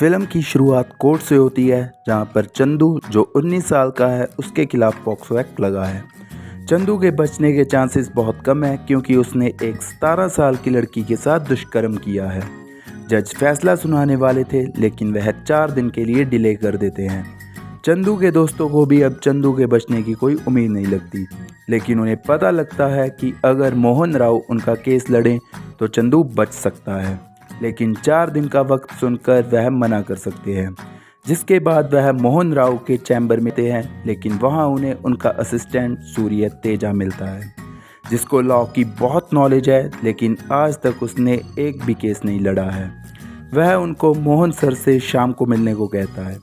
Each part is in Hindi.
फिल्म की शुरुआत कोर्ट से होती है, जहां पर चंदू जो 19 साल का है उसके खिलाफ पॉक्सो एक्ट लगा है। चंदू के बचने के चांसेस बहुत कम है क्योंकि उसने एक 17 साल की लड़की के साथ दुष्कर्म किया है। जज फैसला सुनाने वाले थे लेकिन वह 4 दिन के लिए डिले कर देते हैं। चंदू के दोस्तों को भी अब चंदू के बचने की कोई उम्मीद नहीं लगती, लेकिन उन्हें पता लगता है कि अगर मोहन राव उनका केस लड़ें तो चंदू बच सकता है, लेकिन 4 दिन का वक्त सुनकर वह मना कर सकते हैं। जिसके बाद वह मोहन राव के चैम्बर में थे हैं, लेकिन वहां उन्हें उनका असिस्टेंट सूर्य तेजा मिलता है, जिसको लॉ की बहुत नॉलेज है, लेकिन आज तक उसने एक भी केस नहीं लड़ा है। वह उनको मोहन सर से शाम को मिलने को कहता है।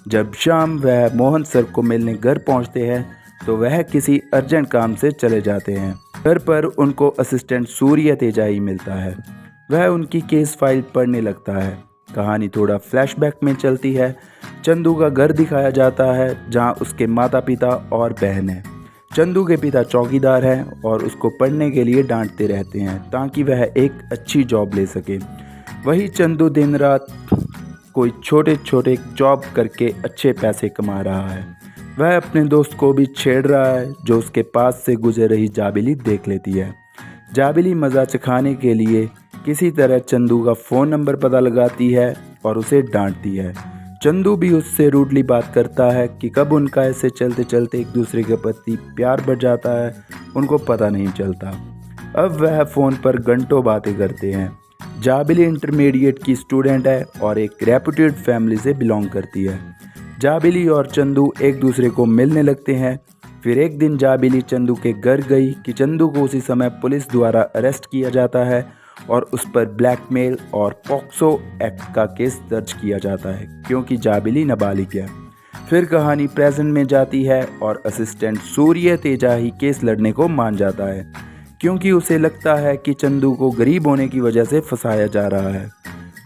जब शाम वह मोहन सर को मिलने घर पहुंचते हैं तो वह किसी अर्जेंट काम से चले जाते हैं। घर पर उनको असिस्टेंट सूर्य तेजा ही मिलता है। वह उनकी केस फाइल पढ़ने लगता है। कहानी थोड़ा फ्लैशबैक में चलती है। चंदू का घर दिखाया जाता है जहां उसके माता पिता और बहन है। चंदू के पिता चौकीदार हैं और उसको पढ़ने के लिए डांटते रहते हैं ताकि वह एक अच्छी जॉब ले सके। वही चंदू दिन रात कोई छोटे छोटे जॉब करके अच्छे पैसे कमा रहा है। वह अपने दोस्त को भी छेड़ रहा है जो उसके पास से गुजर रही जाबिली देख लेती है। जाबिली मज़ा चखाने के लिए किसी तरह चंदू का फ़ोन नंबर पता लगाती है और उसे डांटती है। चंदू भी उससे रूडली बात करता है कि कब उनका ऐसे चलते चलते एक दूसरे के प्रति प्यार बढ़ जाता है उनको पता नहीं चलता। अब वह फ़ोन पर घंटों बातें करते हैं। जाबिली इंटरमीडिएट की स्टूडेंट है और एक रेपुटेड फैमिली से बिलोंग करती है। जाबिली और चंदू एक दूसरे को मिलने लगते हैं। फिर एक दिन जाबिली चंदू के घर गई कि चंदू को उसी समय पुलिस द्वारा अरेस्ट किया जाता है और उस पर ब्लैकमेल और पॉक्सो एक्ट का केस दर्ज किया जाता है क्योंकि जाबिली नाबालिग है। फिर कहानी प्रेजेंट में जाती है और असिस्टेंट सूर्य तेजा ही केस लड़ने को मान जाता है क्योंकि उसे लगता है कि चंदू को गरीब होने की वजह से फंसाया जा रहा है।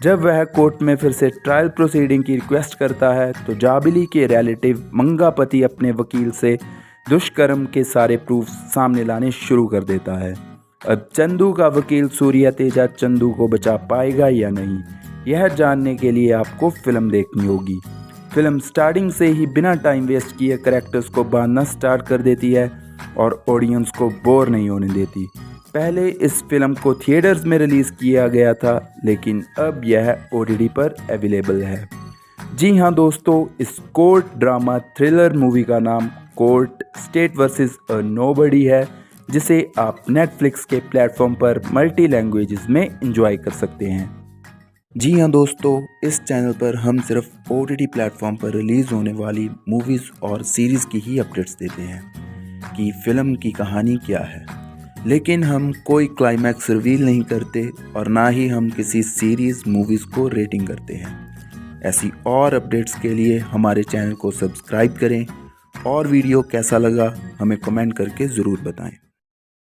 जब वह कोर्ट में फिर से ट्रायल प्रोसीडिंग की रिक्वेस्ट करता है तो जाबिली के रिलेटिव मंगापति अपने वकील से दुष्कर्म के सारे प्रूफ सामने लाने शुरू कर देता है। अब चंदू का वकील सूर्य तेजा चंदू को बचा पाएगा या नहीं, यह जानने के लिए आपको फिल्म देखनी होगी। फिल्म स्टार्टिंग से ही बिना टाइम वेस्ट किए कैरेक्टर्स को बांधना स्टार्ट कर देती है और ऑडियंस को बोर नहीं होने देती। पहले इस फिल्म को थिएटर्स में रिलीज़ किया गया था, लेकिन अब यह OTT पर अवेलेबल है। जी हाँ दोस्तों, इस कोर्ट ड्रामा थ्रिलर मूवी का नाम कोर्ट स्टेट वर्सेस अ नोबडी है, जिसे आप नेटफ्लिक्स के प्लेटफॉर्म पर मल्टी लैंग्वेजेस में एंजॉय कर सकते हैं। जी हाँ दोस्तों, इस चैनल पर हम सिर्फ OTT प्लेटफॉर्म पर रिलीज़ होने वाली मूवीज़ और सीरीज़ की ही अपडेट्स देते हैं कि फ़िल्म की कहानी क्या है, लेकिन हम कोई क्लाइमैक्स रिवील नहीं करते और ना ही हम किसी सीरीज़ मूवीज़ को रेटिंग करते हैं। ऐसी और अपडेट्स के लिए हमारे चैनल को सब्सक्राइब करें और वीडियो कैसा लगा हमें कमेंट करके ज़रूर बताएं।